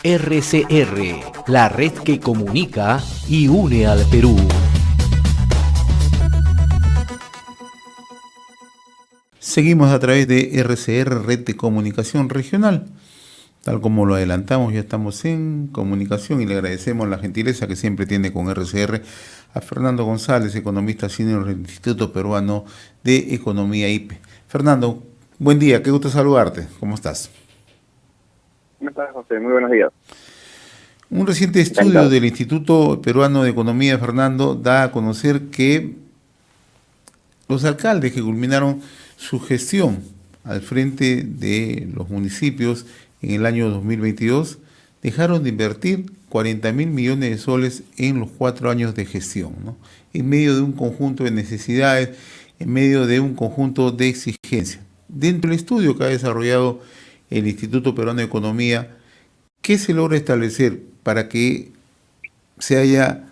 RCR, la red que comunica y une al Perú. Seguimos a través de RCR, Red de Comunicación Regional. Tal como lo adelantamos, ya estamos en comunicación y le agradecemos la gentileza que siempre tiene con RCR a Fernando González, economista senior del Instituto Peruano de Economía IPE. Fernando, buen día, qué gusto saludarte. ¿Cómo estás? ¿Cómo estás, José? Muy buenos días. Un reciente estudio del Instituto Peruano de Economía, Fernando, da a conocer que los alcaldes que culminaron su gestión al frente de los municipios en el año 2022 dejaron de invertir 40.000 millones de soles en los 4 años de gestión, ¿no? En medio de un conjunto de necesidades, en medio de un conjunto de exigencias. Dentro del estudio que ha desarrollado el Instituto Peruano de Economía, ¿qué se logra establecer para que se haya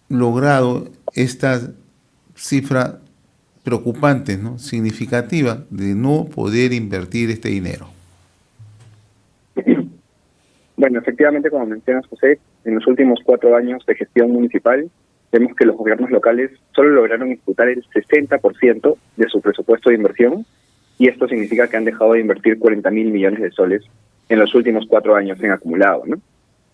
logrado esta cifra preocupante, ¿no?, significativa, de no poder invertir este dinero? Bueno, efectivamente, como mencionas, José, en los últimos 4 años de gestión municipal, vemos que los gobiernos locales solo lograron ejecutar el 60% de su presupuesto de inversión, y esto significa que han dejado de invertir 40.000 millones de soles en los últimos 4 años en acumulado, ¿no?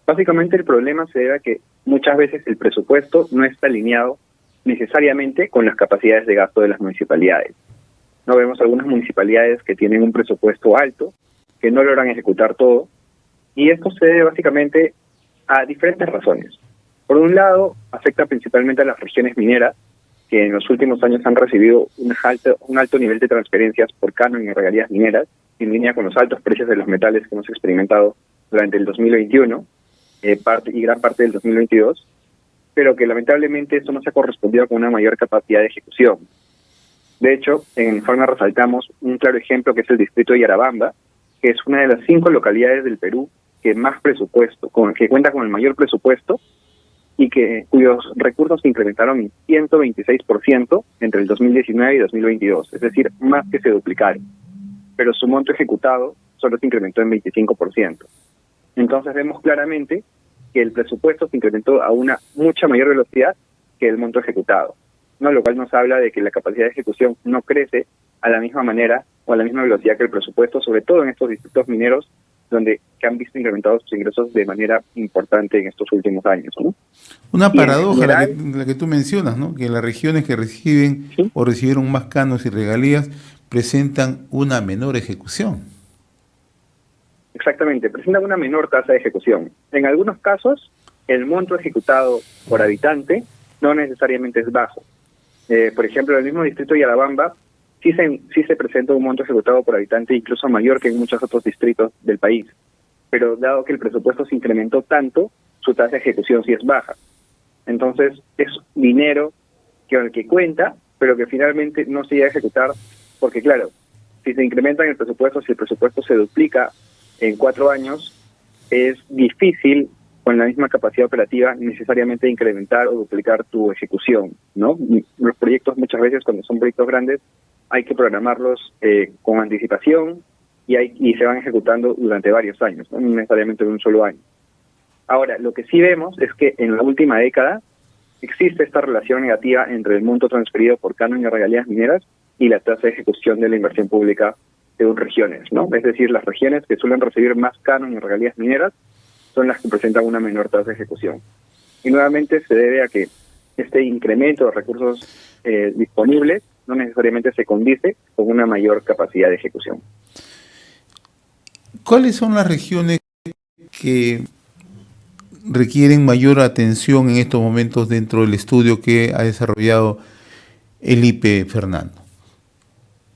Básicamente el problema se debe a que muchas veces el presupuesto no está alineado necesariamente con las capacidades de gasto de las municipalidades. No vemos algunas municipalidades que tienen un presupuesto alto, que no logran ejecutar todo, y esto se debe básicamente a diferentes razones. Por un lado, afecta principalmente a las regiones mineras, que en los últimos años han recibido un alto nivel de transferencias por canon y regalías mineras, en línea con los altos precios de los metales que hemos experimentado durante el 2021 y gran parte del 2022, pero que lamentablemente esto no se ha correspondido con una mayor capacidad de ejecución. De hecho, en el informe resaltamos un claro ejemplo que es el distrito de Yarabamba, que es una de las 5 localidades del Perú que que cuenta con el mayor presupuesto y cuyos recursos se incrementaron en 126% entre el 2019 y 2022, es decir, más que se duplicaron. Pero su monto ejecutado solo se incrementó en 25%. Entonces vemos claramente que el presupuesto se incrementó a una mucha mayor velocidad que el monto ejecutado, ¿no? Lo cual nos habla de que la capacidad de ejecución no crece a la misma manera o a la misma velocidad que el presupuesto, sobre todo en estos distritos mineros que han visto incrementados sus ingresos de manera importante en estos últimos años, ¿no? Una paradoja la que tú mencionas, ¿no?, que las regiones que reciben o recibieron más canos y regalías presentan una menor ejecución. Exactamente, presentan una menor tasa de ejecución. En algunos casos, el monto ejecutado por habitante no necesariamente es bajo. Por ejemplo, en el mismo distrito de Yarabamba, sí se presenta un monto ejecutado por habitante incluso mayor que en muchos otros distritos del país. Pero dado que el presupuesto se incrementó tanto, su tasa de ejecución sí es baja. Entonces, es dinero que cuenta, pero que finalmente no se llega a ejecutar, porque claro, si se incrementa en el presupuesto, si el presupuesto se duplica en 4 años, es difícil con la misma capacidad operativa necesariamente incrementar o duplicar tu ejecución, ¿no? Los proyectos muchas veces, cuando son proyectos grandes, hay que programarlos con anticipación y se van ejecutando durante varios años, no necesariamente de un solo año. Ahora, lo que sí vemos es que en la última década existe esta relación negativa entre el monto transferido por canon y regalías mineras y la tasa de ejecución de la inversión pública según regiones, ¿no? Es decir, las regiones que suelen recibir más canon y regalías mineras son las que presentan una menor tasa de ejecución. Y nuevamente se debe a que este incremento de recursos disponibles no necesariamente se condice con una mayor capacidad de ejecución. ¿Cuáles son las regiones que requieren mayor atención en estos momentos dentro del estudio que ha desarrollado el IPE, Fernando?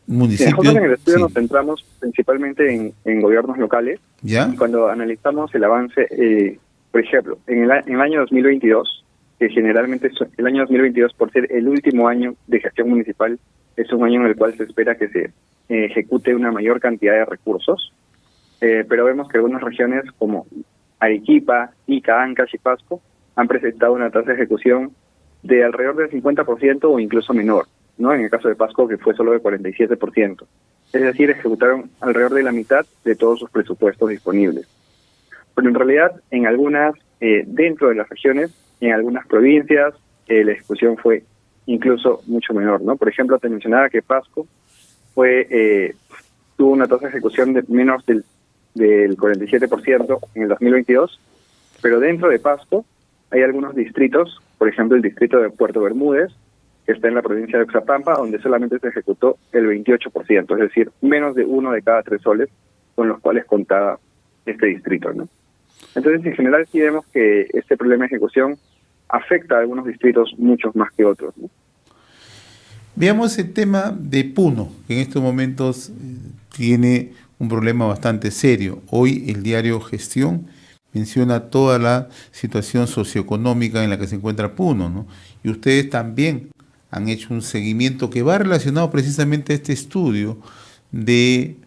Nosotros en el estudio nos centramos principalmente en gobiernos locales. ¿Ya? Y cuando analizamos el avance, por ejemplo, en el año 2022, que generalmente el año 2022, por ser el último año de gestión municipal, es un año en el cual se espera que se ejecute una mayor cantidad de recursos, pero vemos que algunas regiones como Arequipa, Ica, Ancash y Pasco han presentado una tasa de ejecución de alrededor del 50% o incluso menor, ¿no? En el caso de Pasco, que fue solo de 47%. Es decir, ejecutaron alrededor de la mitad de todos sus presupuestos disponibles. Pero en realidad, en algunas, dentro de las regiones, en algunas provincias, la ejecución fue incluso mucho menor, ¿no? Por ejemplo, te mencionaba que Pasco tuvo una tasa de ejecución de menos del 47% en el 2022, pero dentro de Pasco hay algunos distritos, por ejemplo el distrito de Puerto Bermúdez, que está en la provincia de Oxapampa, donde solamente se ejecutó el 28%, es decir, menos de 1 de cada 3 soles con los cuales contaba este distrito, ¿no? Entonces, en general, sí vemos que este problema de ejecución afecta a algunos distritos muchos más que otros, ¿no? Veamos el tema de Puno, que en estos momentos tiene un problema bastante serio. Hoy el diario Gestión menciona toda la situación socioeconómica en la que se encuentra Puno, ¿no? Y ustedes también han hecho un seguimiento que va relacionado precisamente a este estudio de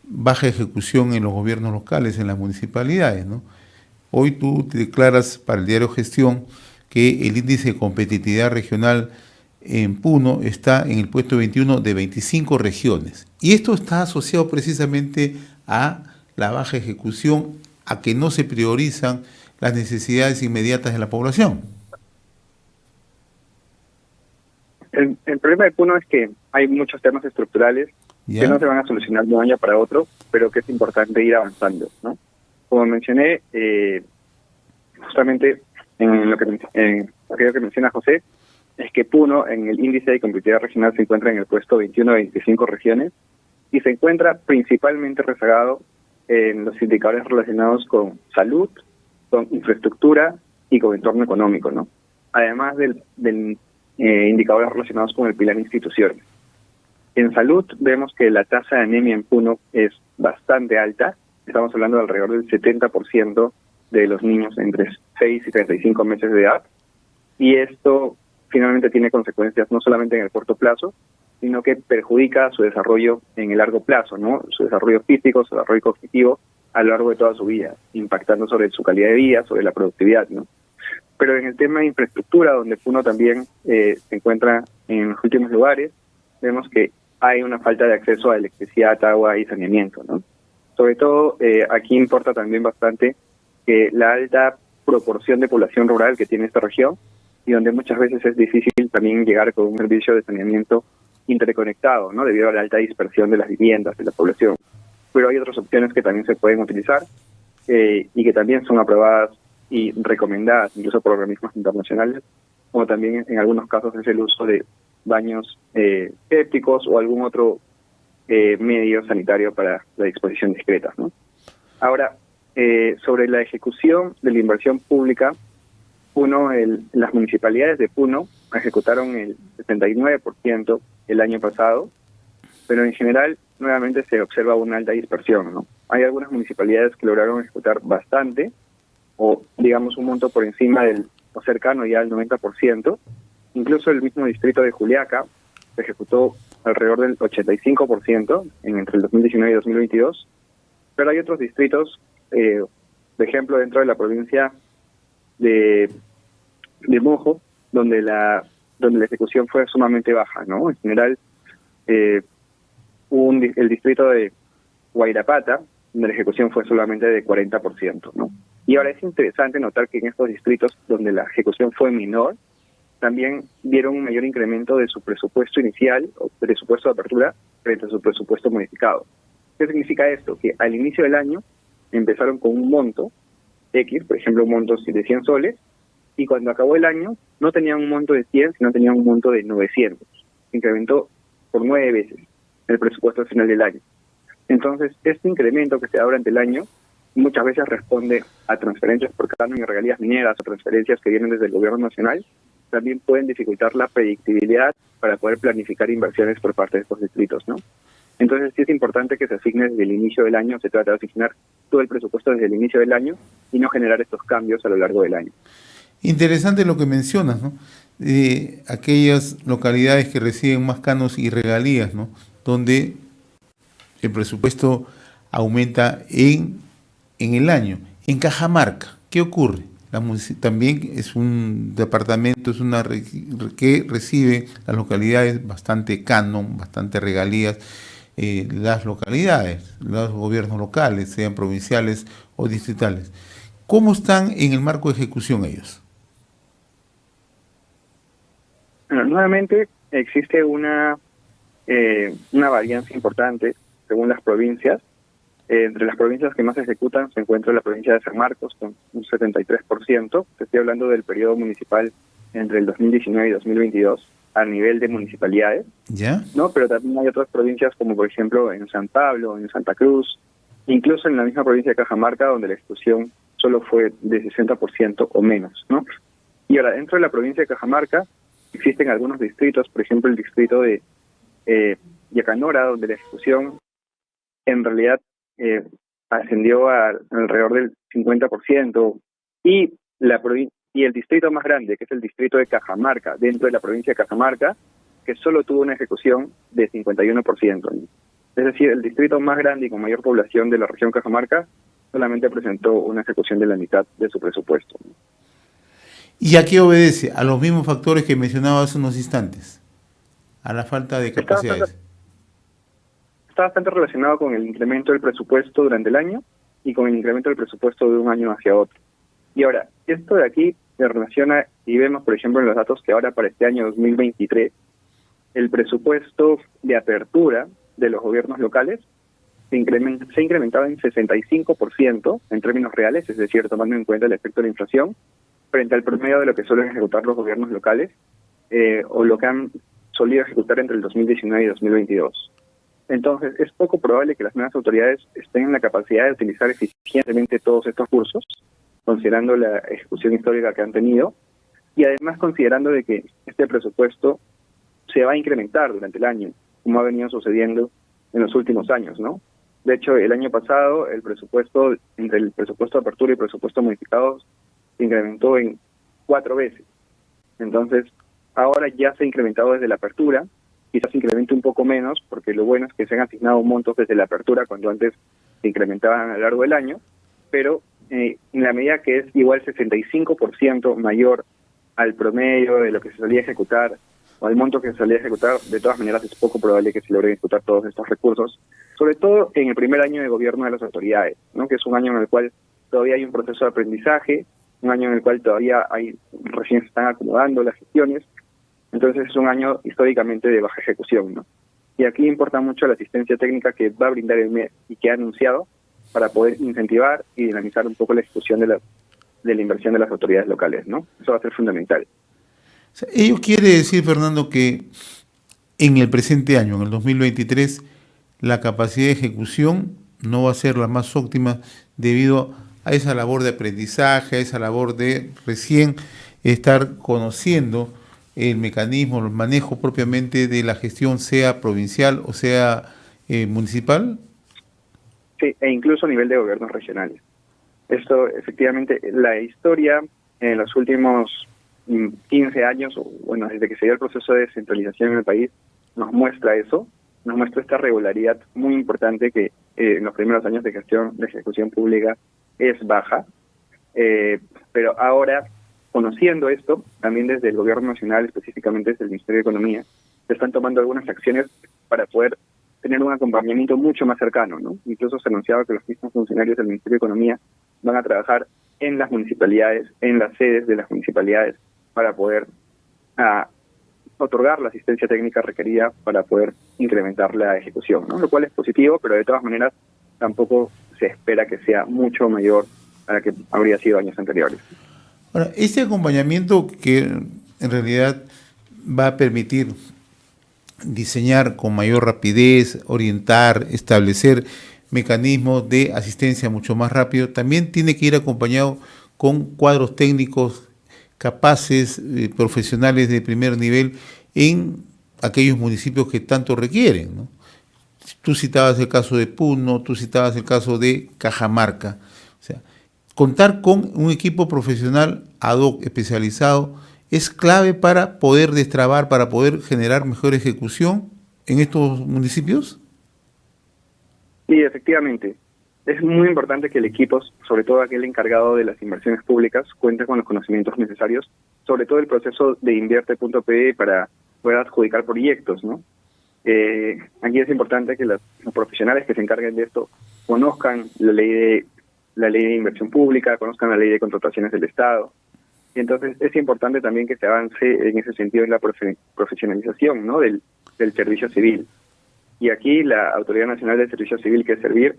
baja ejecución en los gobiernos locales, en las municipalidades, ¿no? Hoy tú te declaras para el diario Gestión que el índice de competitividad regional en Puno está en el puesto 21 de 25 regiones. Y esto está asociado precisamente a la baja ejecución, a que no se priorizan las necesidades inmediatas de la población. El problema de Puno es que hay muchos temas estructurales que no se van a solucionar de un año para otro, pero que es importante ir avanzando, ¿no? Como mencioné, justamente en aquello que menciona José, es que Puno en el índice de competitividad regional se encuentra en el puesto 21 de 25 regiones y se encuentra principalmente rezagado en los indicadores relacionados con salud, con infraestructura y con entorno económico, ¿no? Además del indicadores relacionados con el pilar instituciones. En salud vemos que la tasa de anemia en Puno es bastante alta. Estamos hablando de alrededor del 70% de los niños entre 6 y 35 meses de edad. Y esto finalmente tiene consecuencias no solamente en el corto plazo, sino que perjudica su desarrollo en el largo plazo, ¿no? Su desarrollo físico, su desarrollo cognitivo a lo largo de toda su vida, impactando sobre su calidad de vida, sobre la productividad, ¿no? Pero en el tema de infraestructura, donde Puno también se encuentra en los últimos lugares, vemos que hay una falta de acceso a electricidad, agua y saneamiento, ¿no? Sobre todo, aquí importa también bastante que la alta proporción de población rural que tiene esta región y donde muchas veces es difícil también llegar con un servicio de saneamiento interconectado, ¿no? Debido a la alta dispersión de las viviendas, de la población. Pero hay otras opciones que también se pueden utilizar y que también son aprobadas y recomendadas incluso por organismos internacionales, como también en algunos casos es el uso de baños sépticos o algún otro medio sanitario para la disposición discreta, ¿no? Ahora, sobre la ejecución de la inversión pública, las municipalidades de Puno ejecutaron el 79% el año pasado, pero en general nuevamente se observa una alta dispersión, ¿no? Hay algunas municipalidades que lograron ejecutar bastante, o digamos un monto por encima o cercano ya al 90%. Incluso el mismo distrito de Juliaca se ejecutó alrededor del 85% entre el 2019 y 2022, pero hay otros distritos, por ejemplo, dentro de la provincia de Mojo, donde la ejecución fue sumamente baja, ¿no? En general, el distrito de Huayrapata, donde la ejecución fue solamente de 40%, ¿no? Y ahora es interesante notar que en estos distritos donde la ejecución fue menor, también dieron un mayor incremento de su presupuesto inicial o presupuesto de apertura frente a su presupuesto modificado. ¿Qué significa esto? Que al inicio del año empezaron con un monto X, por ejemplo un monto de 100 soles, y cuando acabó el año no tenían un monto de 100, sino tenían un monto de 900. Se incrementó por 9 veces el presupuesto al final del año. Entonces, este incremento que se da durante el año muchas veces responde a transferencias por canon y regalías mineras o transferencias que vienen desde el gobierno nacional. También pueden dificultar la predictibilidad para poder planificar inversiones por parte de estos distritos, ¿no? Entonces sí es importante que se asigne desde el inicio del año, se trata de asignar todo el presupuesto desde el inicio del año y no generar estos cambios a lo largo del año. Interesante lo que mencionas, ¿no? Aquellas localidades que reciben más canos y regalías, ¿no? Donde el presupuesto aumenta en el año. En Cajamarca, ¿qué ocurre? También es un departamento, que recibe las localidades bastante canon, bastante regalías, las localidades, los gobiernos locales, sean provinciales o distritales. ¿Cómo están en el marco de ejecución ellos? Bueno, nuevamente existe una varianza importante según las provincias. Entre las provincias que más ejecutan se encuentra la provincia de San Marcos con un 73%. Estoy hablando del periodo municipal entre el 2019 y 2022 a nivel de municipalidades, ¿Ya? ¿no? Pero también hay otras provincias como por ejemplo en San Pablo, en Santa Cruz, incluso en la misma provincia de Cajamarca, donde la ejecución solo fue de 60% o menos, ¿no? Y ahora, dentro de la provincia de Cajamarca existen algunos distritos, por ejemplo el distrito de Yacanora, donde la ejecución en realidad ascendió a alrededor del 50%, y y el distrito más grande, que es el distrito de Cajamarca, dentro de la provincia de Cajamarca, que solo tuvo una ejecución de 51%. Es decir, el distrito más grande y con mayor población de la región Cajamarca solamente presentó una ejecución de la mitad de su presupuesto. ¿Y a qué obedece? A los mismos factores que mencionaba hace unos instantes, a la falta de Está bastante, capacidades. está bastante relacionado con el incremento del presupuesto durante el año y con el incremento del presupuesto de un año hacia otro. Y ahora, esto de aquí se relaciona y vemos, por ejemplo, en los datos que ahora para este año 2023, el presupuesto de apertura de los gobiernos locales se ha incrementado en 65% en términos reales, es decir, tomando en cuenta el efecto de la inflación, frente al promedio de lo que suelen ejecutar los gobiernos locales o lo que han solido ejecutar entre el 2019 y 2022. Entonces, es poco probable que las nuevas autoridades estén en la capacidad de utilizar eficientemente todos estos recursos, considerando la ejecución histórica que han tenido, y además considerando de que este presupuesto se va a incrementar durante el año, como ha venido sucediendo en los últimos años, ¿no? De hecho, el año pasado, el presupuesto, entre el presupuesto de apertura y presupuesto modificado, se incrementó en 4 veces. Entonces, ahora ya se ha incrementado desde la apertura, quizás se incremente un poco menos, porque lo bueno es que se han asignado montos desde la apertura, cuando antes se incrementaban a lo largo del año, pero en la medida que es igual 65% mayor al promedio de lo que se solía ejecutar, o al monto que se solía ejecutar, de todas maneras es poco probable que se logren ejecutar todos estos recursos, sobre todo en el primer año de gobierno de las autoridades, ¿no? Que es un año en el cual todavía hay un proceso de aprendizaje, un año en el cual todavía recién se están acomodando las gestiones. Entonces es un año históricamente de baja ejecución, ¿no? Y aquí importa mucho la asistencia técnica que va a brindar el MES y que ha anunciado para poder incentivar y dinamizar un poco la ejecución de la inversión de las autoridades locales, ¿no? Eso va a ser fundamental. O sea, ello quiere decir, Fernando, que en el presente año, en el 2023, la capacidad de ejecución no va a ser la más óptima debido a esa labor de aprendizaje, a esa labor de recién estar conociendo el mecanismo, el manejo propiamente de la gestión, sea provincial o sea municipal. Sí, e incluso a nivel de gobiernos regionales. Esto, efectivamente, la historia en los últimos 15 años, o bueno, desde que se dio el proceso de descentralización en el país, nos muestra eso, nos muestra esta regularidad muy importante que en los primeros años de gestión de ejecución pública es baja, pero ahora, conociendo esto, también desde el gobierno nacional, específicamente desde el Ministerio de Economía, se están tomando algunas acciones para poder tener un acompañamiento mucho más cercano, ¿no? Incluso se anunciaba que los mismos funcionarios del Ministerio de Economía van a trabajar en las municipalidades, en las sedes de las municipalidades, para poder otorgar la asistencia técnica requerida para poder incrementar la ejecución, ¿no? Lo cual es positivo, pero de todas maneras tampoco se espera que sea mucho mayor a la que habría sido años anteriores. Ahora, este acompañamiento que en realidad va a permitir diseñar con mayor rapidez, orientar, establecer mecanismos de asistencia mucho más rápido, también tiene que ir acompañado con cuadros técnicos capaces, profesionales de primer nivel en aquellos municipios que tanto requieren, ¿no? Tú citabas el caso de Puno, tú citabas el caso de Cajamarca. O sea, contar con un equipo profesional ad hoc especializado es clave para poder destrabar, para poder generar mejor ejecución en estos municipios. Sí, efectivamente. Es muy importante que el equipo, sobre todo aquel encargado de las inversiones públicas, cuente con los conocimientos necesarios, sobre todo el proceso de invierte.pe para poder adjudicar proyectos, ¿no? Aquí es importante que los profesionales que se encarguen de esto conozcan la ley la ley de inversión pública, conozcan la ley de contrataciones del Estado. Y entonces es importante también que se avance en ese sentido en la profesionalización, ¿no?, del servicio civil. Y aquí la Autoridad Nacional del Servicio Civil, que es Servir,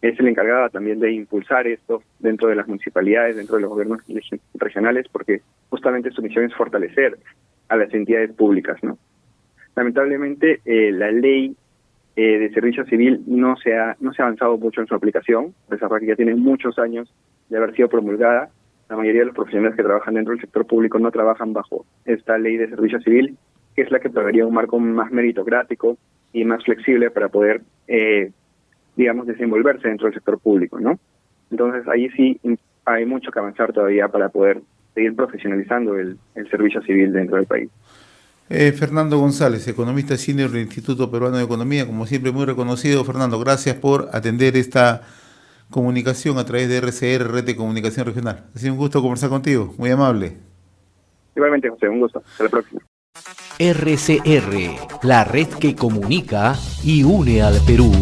es el encargada también de impulsar esto dentro de las municipalidades, dentro de los gobiernos regionales, porque justamente su misión es fortalecer a las entidades públicas, ¿no? Lamentablemente, la ley de servicio civil no se ha avanzado mucho en su aplicación, a pesar de que ya tiene muchos años de haber sido promulgada. La mayoría de los profesionales que trabajan dentro del sector público no trabajan bajo esta ley de servicio civil, que es la que proveería un marco más meritocrático y más flexible para poder, digamos, desenvolverse dentro del sector público, ¿no? Entonces, ahí sí hay mucho que avanzar todavía para poder seguir profesionalizando el servicio civil dentro del país. Fernando González, economista senior del Instituto Peruano de Economía, como siempre muy reconocido. Fernando, gracias por atender esta comunicación a través de RCR, Red de Comunicación Regional. Ha sido un gusto conversar contigo, muy amable. Igualmente, José, un gusto. Hasta la próxima. RCR, la red que comunica y une al Perú.